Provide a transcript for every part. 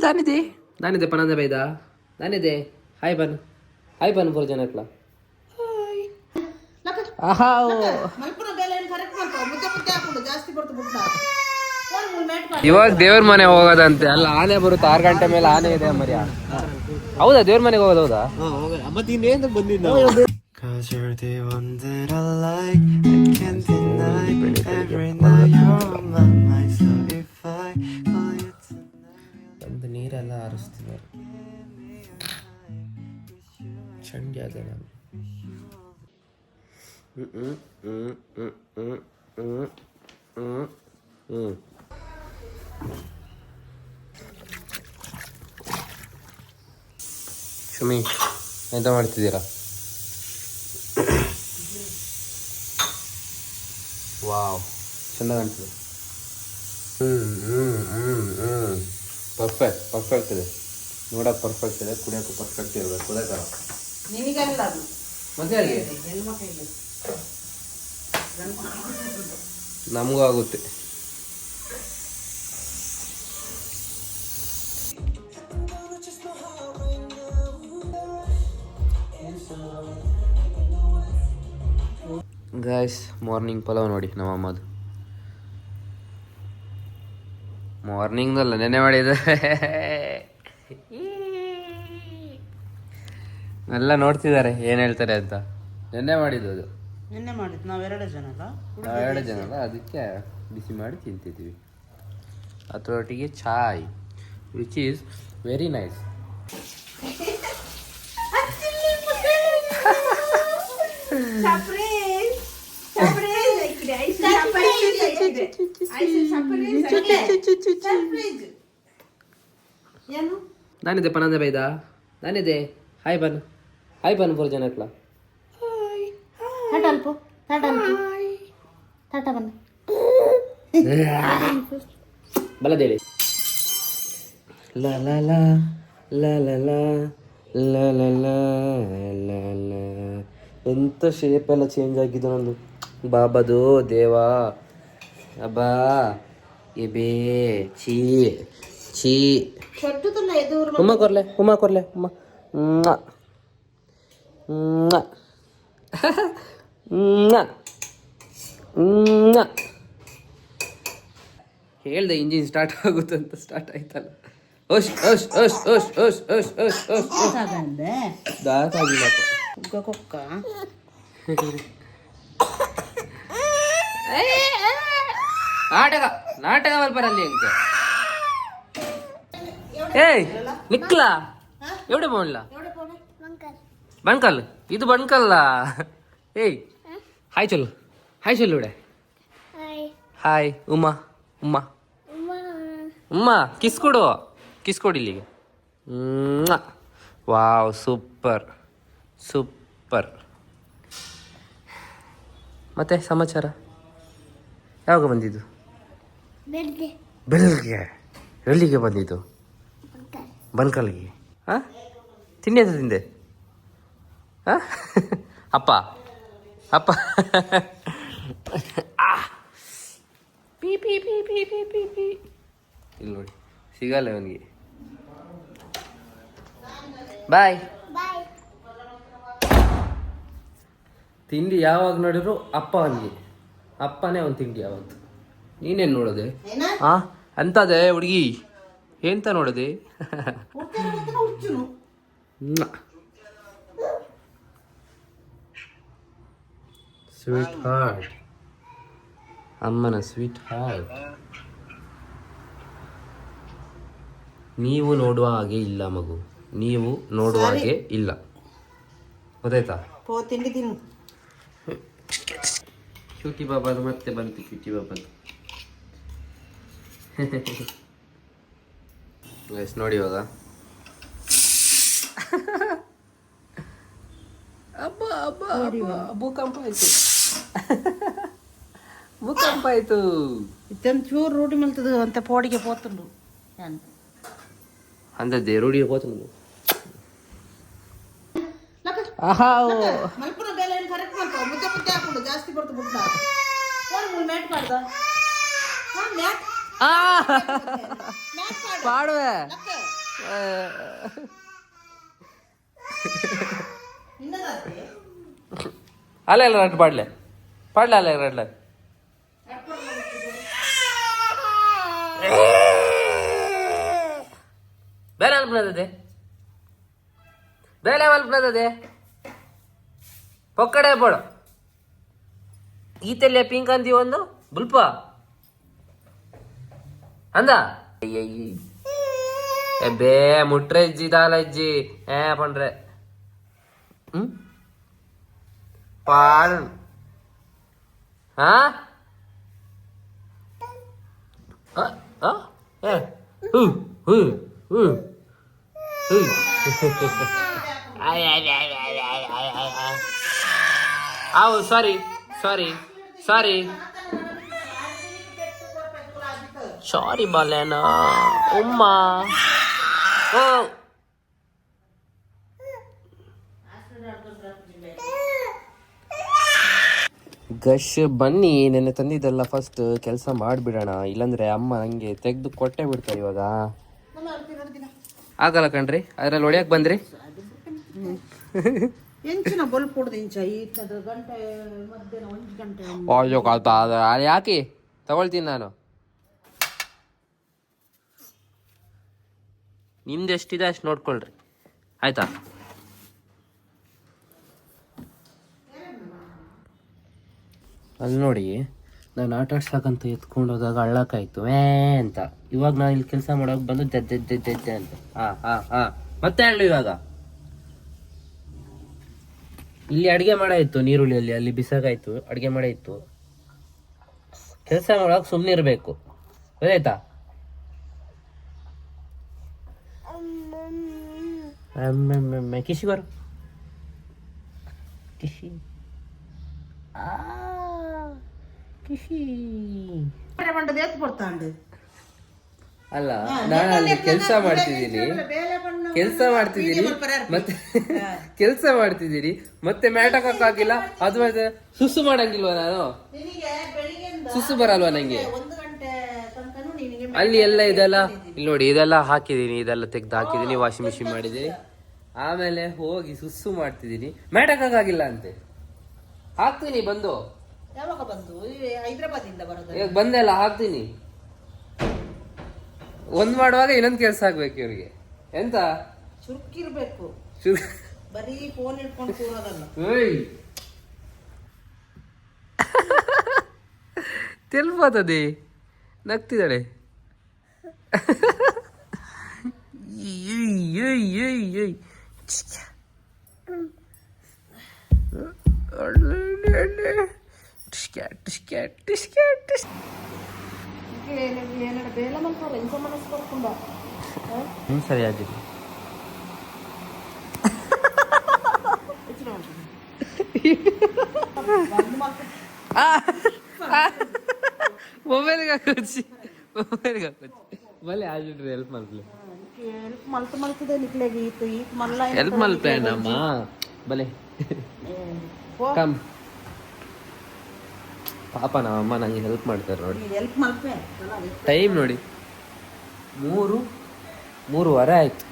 ದಾನಿದೆ ದಾನಿದೆ ಪನಂದ ಬೈದ ದಾನಿದೆ ಹಾಯ್ ಬನ್ ಪೂರ ಜನಕ್ಲ ಇವಾಗ ದೇವ್ರ ಮನೆ ಹೋಗೋದಂತೆ ಅಲ್ಲ ಆನೆ ಬರುತ್ತೆ 6 ಗಂಟೆ ಮೇಲೆ ಆನೆ ಇದೆ ಮರ್ಯ ಹೌದಾ ದೇವ್ರ ಮನೆಗೆ ಹೋಗೋದು ಹೌದಾ ಮತ್ತೆ ಇನ್ನೇನು ಬಂದಿದ್ದ ಒಂದು ನೀರೆಲ್ಲ ಹಾರಿಸ್ತಿದ್ದಾರೆ ಚಂಡಿ ಅದೇ ನಾನು ಶಮಿ ಎಂತ ಮಾಡ್ತಿದ್ದೀರಾ ವಾವ್ ಚೆಂದ ಕಾಣ್ತಿದೆ ಪರ್ಫೆಕ್ಟ್ ಇದೆ ನೋಡಕ್ಕೆ ಪರ್ಫೆಕ್ಟ್ ಇದೆ ಕುಡಿಯೋಕ್ಕೂ ಪರ್ಫೆಕ್ಟ್ ಇರಬೇಕು ಅದೇ ಥರ ಮತ್ತೆ ಹಾಗೆ ನಮಗೂ ಆಗುತ್ತೆ ಗಾಯ್ಸ್ ಮಾರ್ನಿಂಗ್ ಪಲಾವ್ ನೋಡಿ ನಮ್ಮ ಅಮ್ಮದು ಮಾರ್ನಿಂಗ್ದಲ್ಲ ನೆನ್ನೆ ಮಾಡಿದ ಎಲ್ಲ ನೋಡ್ತಿದ್ದಾರೆ ಏನು ಹೇಳ್ತಾರೆ ಅಂತ ನೆನ್ನೆ ಮಾಡಿದ್ದು ಅದು ನಾವೆರಡು ಜನ ಅಲ್ಲ ಅದಕ್ಕೆ ಬಿಸಿ ಮಾಡಿ ತಿಂತಿದ್ವಿ ಅದರೊಟ್ಟಿಗೆ ಚಾಯ್ ವಿಚ್ ಈಸ್ ವೆರಿ ನೈಸ್ ನಾನಿದೆ ಪನಂದ ಬೈದ ನಾನಿದೆ ಹಾಯ್ ಬನ್ ಪೂರ ಜನಕ್ಲ ಬಲದೇಳಿ ಎಂತ ಶೇಪ್ ಎಲ್ಲ ಚೇಂಜ್ ಆಗಿದ್ದು ನಂದು ಬಾಬದು ದೇವಾ ಅಬ್ಬಾ ಎಬೇ ಛೀ ಉಮ್ಮ ಕೊರ್ಲೆ ಹೇಳ್ದೆ ಇಂಜಿನ್ ಸ್ಟಾರ್ಟ್ ಆಗುತ್ತೆ ಅಂತ ಸ್ಟಾರ್ಟ್ ಆಯ್ತಲ್ಲ ನಾಟಕ ಬಲ್ಪರಲ್ಲಿ ಅಂತೆ ಏಯ್ ನಿಕ್ಲಾ ಎವಡೆ ಬೋನ್ಲ ಬಣ್ಕಲ್ ಇದು ಬಣ್ಕಲ್ಲ ಏಯ್ ಹಾಯ್ ಚಲು ಇಡೆ ಹಾಯ್ ಉಮ್ಮ ಕಿಸ್ ಕೊಡು ಇಲ್ಲಿಗೆ ವಾವ್ ಸೂಪರ್ ಮತ್ತೆ ಸಮಾಚಾರ ಯಾವಾಗ ಬಂದಿದ್ದು ಬೆಳಗ್ಗೆ ಎಲ್ಲಿಗೆ ಬಂದಿದ್ದು ಬನ್ಕಲ್ಗೆ ಹಾಂ ತಿಂಡಿ ಅಂತ ತಿಂದೆ ಹಾಂ ಅಪ್ಪ ಪಿ ಇಲ್ಲಿ ನೋಡಿ ಸಿಗಲ್ಲ ಅವನಿಗೆ ಬಾಯ್ ತಿಂಡಿ ಯಾವಾಗ ನೋಡಿದ್ರು ಅಪ್ಪ ಅವನಿಗೆ ಅಪ್ಪನೇ ಅವನು ತಿಂಡಿ ಯಾವತ್ತು ನೀನೇನು ನೋಡೋದೆ ಹಾಂ ಅಂತದೆ ಹುಡುಗಿ ಎಂತ ನೋಡೋದೆ ಸ್ವೀಟ್ ಹಾರ್ಟ್ ಅಮ್ಮನ ಸ್ವೀಟ್ ಹಾರ್ಟ್ ನೀವು ನೋಡುವ ಹಾಗೆ ಇಲ್ಲ ಮಗು ನೀವು ನೋಡುವ ಹಾಗೆ ಇಲ್ಲ ಗೊತ್ತಾಯ್ತಾ ಕ್ಯೂಟಿ ಬಾಬಾದು ಮತ್ತೆ ಬಂತು ಕ್ಯೂಟಿ ಬಾಬಾದು ನೋಡಿ ಇವಾಗ ಭೂಕಂಪ ಆಯ್ತು ಚೂರು ರೂಢಿ ಮಲ್ತದ ಅಂತ ಪೋಡಿಗೆ ಪೋತುಂಡು ಅಂದದ್ದೆ ರೂಢಿಗೆ ಪೋತುಂಡು ಜಾಸ್ತಿ ಬರ್ತು ಪಾಡುವೆ ಅಲ್ಲ ಎಲ್ಲ ರಟ್ಟು ಪಾಡ್ಲೆ ಅಲ್ಲ ರಡ್ಲ ಬೇರೆ ಮಲ್ಪನದೇ ಬೇರೆ ಮಲ್ಪನದೇ ಪೊಕ್ಕಡೆ ಬೋಳ ಈತೆಲ್ಲೇ ಪಿಂಕ್ ಅಂದಿ ಒಂದು ಬುಲ್ಪ ಅಂದ ಬೇ ಮುಟ್ರೆ ಇಜ್ಜಿ ದಾಲ ಇಜ್ಜಿ ಪಂಡ್ರೆ ಪಾಲ್ ಹಾ ಸಾರಿ ಸಾರಿ ಸಾರಿ ಸಾರಿ ಬಾಲೇನಾ ಉಮ್ಮ ಓ ಗಶ್ ಬನ್ನಿ ನೆನ್ನೆ ತಂದಿದ್ದೆಲ್ಲ ಫಸ್ಟ್ ಕೆಲಸ ಮಾಡಿಬಿಡೋಣ, ಇಲ್ಲಾಂದ್ರೆ ಅಮ್ಮ ನಂಗೆ ತೆಗೆದು ಕೊಟ್ಟೆ ಬಿಡ್ತಾರೆ ಇವಾಗ. ಆಗಲ್ಲ ಕಣ್ರಿ, ಅದ್ರಲ್ಲಿ ಹೊಡಿಯಕ್ಕೆ ಬಂದ್ರಿ. ಅಯ್ಯೋ ಯಾಕೆ ತಗೊಳ್ತೀನಿ ನಾನು. ನಿಮ್ದು ಎಷ್ಟಿದೆ ಅಷ್ಟು ನೋಡ್ಕೊಳ್ರಿ ಆಯ್ತಾ. ಅಲ್ಲಿ ನೋಡಿ, ನಾನು ಆಟ ಆಡ್ಸಕ್ಕಂತ ಎತ್ಕೊಂಡು ಹೋದಾಗ ಅಳ್ಳಕ್ಕಾಯ್ತು ಅಂತ. ಇವಾಗ ನಾನು ಇಲ್ಲಿ ಕೆಲಸ ಮಾಡೋಕೆ ಬಂದು ಜಜ್ಜೆ ಅಂತ. ಮತ್ತೆ ಹೇಳು. ಇವಾಗ ಇಲ್ಲಿ ಅಡುಗೆ ಮಾಡಾಯಿತು, ನೀರುಳ್ಳಿಯಲ್ಲಿ ಅಲ್ಲಿ ಬಿಸಾಕಾಯ್ತು, ಅಡುಗೆ ಮಾಡಾಯಿತು. ಕೆಲಸ ಮಾಡೋಕೆ ಸುಮ್ಮನೆ ಇರಬೇಕು, ಗೊತ್ತಾಯ್ತಾ. ಕಿಶಿ ಬರು ಕಿಶಿ ಅಲ್ಲ, ನಾನು ಅಲ್ಲಿ ಕೆಲಸ ಮಾಡ್ತಿದ್ದೀನಿ ಮತ್ತೆ ಮ್ಯಾಟಕ್ಕಾಗಿಲ್ಲ. ಅದು ಸುಸ್ಸು ಮಾಡಂಗಿಲ್ವ ನಾನು, ಸುಸ್ಸು ಬರಲ್ವಾ ನಂಗೆ. ಅಲ್ಲಿ ಎಲ್ಲ ಇದೆಲ್ಲ ಇಲ್ಲಿ ನೋಡಿ, ಇದೆಲ್ಲ ಹಾಕಿದೀನಿ, ಇದೆಲ್ಲ ತೆಗ್ದು ಹಾಕಿದೀನಿ, ವಾಷಿಂಗ್ ಮಿಷಿನ್ ಮಾಡಿದೀನಿ. ಆಮೇಲೆ ಹೋಗಿ ಸುಸ್ಸು ಮಾಡ್ತಿದ್ದೀನಿ, ಮ್ಯಾಟಕ್ಕಾಗಿಲ್ಲ ಅಂತೆ. ಹಾಕ್ತೀನಿ ಬಂದು, ಯಾವಾಗ ಬಂದು ಹೈದರಾಬಾದಿಂದ ಬರೋದು. ಈಗ ಬಂದೆಲ್ಲ ಹಾಕ್ತೀನಿ. ಒಂದ್ ಮಾಡುವಾಗ ಇನ್ನೊಂದು ಕೆಲಸ ಆಗ್ಬೇಕು ಇವ್ರಿಗೆ. ಎಂತ ಚುರುಕಿರ್ಬೇಕು, ಬರೀ ಫೋನ್ ಇಟ್ಕೊಂಡು ಕೂರೋದಲ್ಲ. ತೆಲ್ಬಾತದೆ, ನಗ್ತಿದ್ದಾಳೆ. ಸರಿ ಆಗಿದೆ. ಮೊಬೈಲ್ಗೆ ಹಾಕೋಚಿ ಬಲೆ ಆಗಿಡ್ರಿ. ಹೆಲ್ಪ್ ಮಾಡ್ಲಿ, ಹೆಲ್ಪ್ ಮಲ್ಪೇನಮ್ಮ ಬಲೆ ಕಮ್. ಪಾಪ ನಮ್ಮಮ್ಮ ನಂಗೆ ಹೆಲ್ಪ್ ಮಾಡ್ತಾರೆ ನೋಡಿ. ಟೈಮ್ ನೋಡಿ 3:30 ಆಯ್ತು,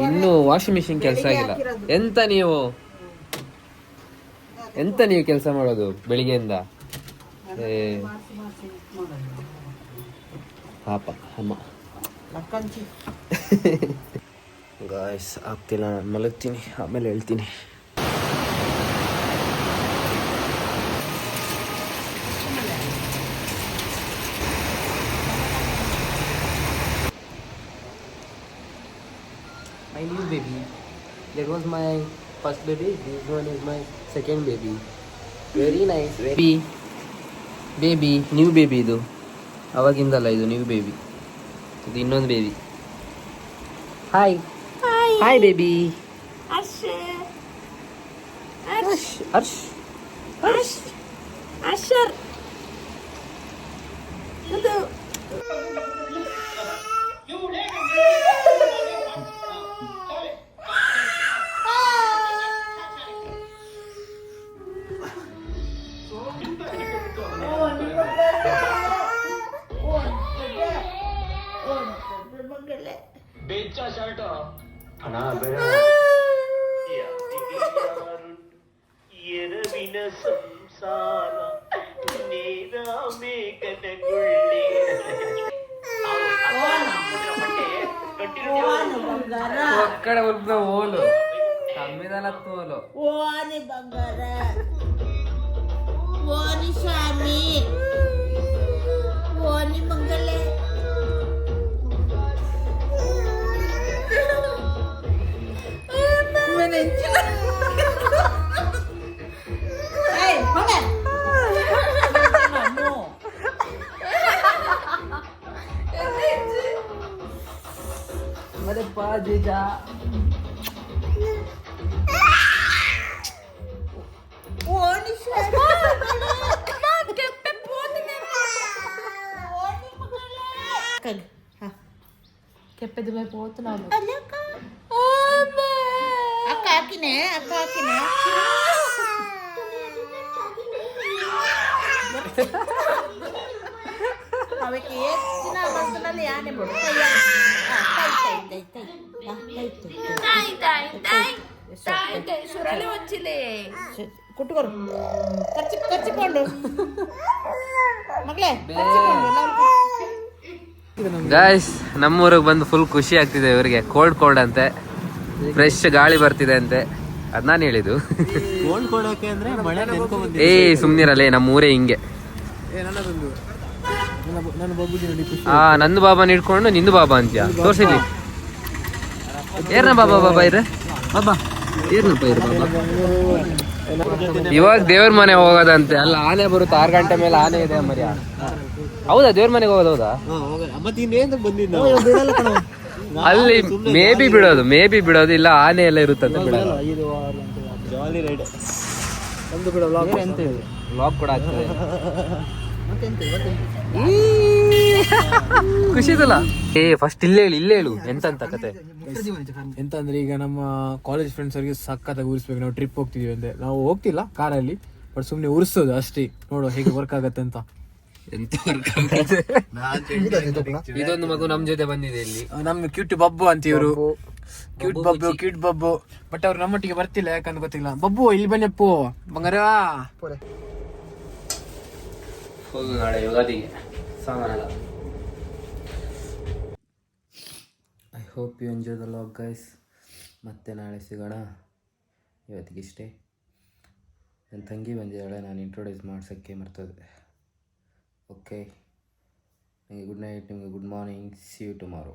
ಇನ್ನು ವಾಷಿಂಗ್ ಮಿಷಿನ್ ಕೆಲಸ ಆಗಿಲ್ಲ. ಎಂತ ನೀವು ಕೆಲಸ ಮಾಡೋದು ಬೆಳಿಗ್ಗೆಯಿಂದ? ಪಾಪ ಅಮ್ಮ. ಗಾಯ್ಸ್ ಆಗ್ತಿಲ್ಲ, ನಾನು ಮಲಗ್ತೀನಿ, ಆಮೇಲೆ ಹೇಳ್ತೀನಿ. My new baby. That was my first baby. This one is my second baby. Very nice. Baby. New baby ಇದು. ಅವಾಗಿಂದಲ್ಲ, ಇದು ನ್ಯೂ ಬೇಬಿ. ಇದು ಇನ್ನೊಂದು ಬೇಬಿ. Hi hi baby. ಅರ್ಷರ್ ఒక్కడ ఉరుకున ఓలు తమ్మిదల తోలు ఓని బంగార ఓని స్వామి ఓని మంగళే अरे पा जीजा ಕೆಪ್ಪೆದು ಮೇಲೆ పోతున్నాను అక్క ఆకినే ಅವಕ್ಕೆ ಹೆಚ್ಚಿನ ಮಸಾಲೆ ಯಾನೆ ಬಿಡು ಸುರಲಿ వచ్చిలే ಕುಟ್ಟುಕೊರು ಕರ್ಚಿಕೊಂಡು ಮಗಳೇ ಗಾಯ್ಸ್ ನಮ್ಮೂರಿಗೆ ಬಂದು ಫುಲ್ ಖುಷಿ ಆಗ್ತಿದೆ ಇವರಿಗೆ ಕೋಲ್ಡ್ ಅಂತೆ ಫ್ರೆಶ್ ಗಾಳಿ ಬರ್ತಿದೆ ಅಂತೆ ಅದ್ ನಾನು ಹೇಳಿದ್ದು ಏ ಸುಮ್ನಿರಲ್ಲೇ ನಮ್ಮ ಊರೇ ಹಿಂಗೆ ನಂದು ಬಾಬಾ ಹಿಡ್ಕೊಂಡು ನಿಂದು ಬಾಬಾ ಅಂತ್ಯಾ ತೋರ್ಸಿಲಿ ಏರ್ನ ಬಾಬಾ ಇರ ಏರ್ನಪ್ಪ ಇರ ಬಾಬಾ ಇವಾಗ ದೇವ್ರ ಮನೆ ಹೋಗೋದಂತೆ ಅಲ್ಲ ಆನೆ ಬರುತ್ತೆ 6 ಗಂಟೆ ಮೇಲೆ ಆನೆ ಇದೆ ಮರ್ಯ ಹೌದಾ ದೇವ್ರ ಮನೆಗೆ ಹೋಗೋದು ಹೌದಾ ಅಲ್ಲಿ ಮೇ ಬಿ ಬಿಡೋದು ಇಲ್ಲ ಆನೆ ಎಲ್ಲ ಇರುತ್ತಂತ ಬ್ಲಾಗ್ ಕೂಡ ಆಗ್ತದೆ ಖುಷಿ ಇದಲ್ಲ ಏ ಫಸ್ಟ್ ಇಲ್ಲೇ ಹೇಳು ಎಂತ ಕತೆ ಎಂತ ಅಂದ್ರೆ ಈಗ ನಮ್ಮ ಕಾಲೇಜ್ ಫ್ರೆಂಡ್ಸ್ ಅವ್ರಿಗೆ ಸಖತ್ತಾಗಿ ಉರಿಸ್ಬೇಕು ನಾವು ಟ್ರಿಪ್ ಹೋಗ್ತಿದೀವಿ ಅಂದ್ರೆ ನಾವು ಹೋಗ್ತಿಲ್ಲ ಕಾರಲ್ಲಿ ಬಟ್ ಸುಮ್ನೆ ಉರಿಸೋದು ಅಷ್ಟೇ ನೋಡುವ ಹೇಗೆ ವರ್ಕ್ ಆಗತ್ತೆ ಅಂತ ಇದೊಂದು ಮಗು ನಮ್ ಜೊತೆ ಬಂದಿದೆ ಇಲ್ಲಿ ನಮ್ ಕ್ಯೂಟ್ ಬಬ್ಬು ಅಂತ ಇವರು ಕ್ಯೂಟ್ ಬಬ್ಬು ಬಟ್ ಅವ್ರು ನಮ್ಮೊಟ್ಟಿಗೆ ಬರ್ತಿಲ್ಲ ಯಾಕಂತ ಗೊತ್ತಿಲ್ಲ ಬಬ್ಬು ಇಲ್ಲಿ ಬನ್ನಪ್ಪು ಬಂಗಾರ ಹೋಗು ನಾಳೆ ಯುಗಾದಿಗೆ ಸಾಮಾನ I hope you enjoy the vlog guys ಮತ್ತೆ ನಾಳೆ ಸಿಗೋಣ ಇವತ್ತಿಗಿಷ್ಟೇ ನನ್ನ ತಂಗಿ ಬಂದಿದ್ದಾಳೆ ನಾನು ಇಂಟ್ರೊಡ್ಯೂಸ್ ಮಾಡ್ಸೋಕ್ಕೆ ಮರ್ತದೆ ಓಕೆ ನನಗೆ ಗುಡ್ ನೈಟ್ ನಿಮಗೆ good morning see you tomorrow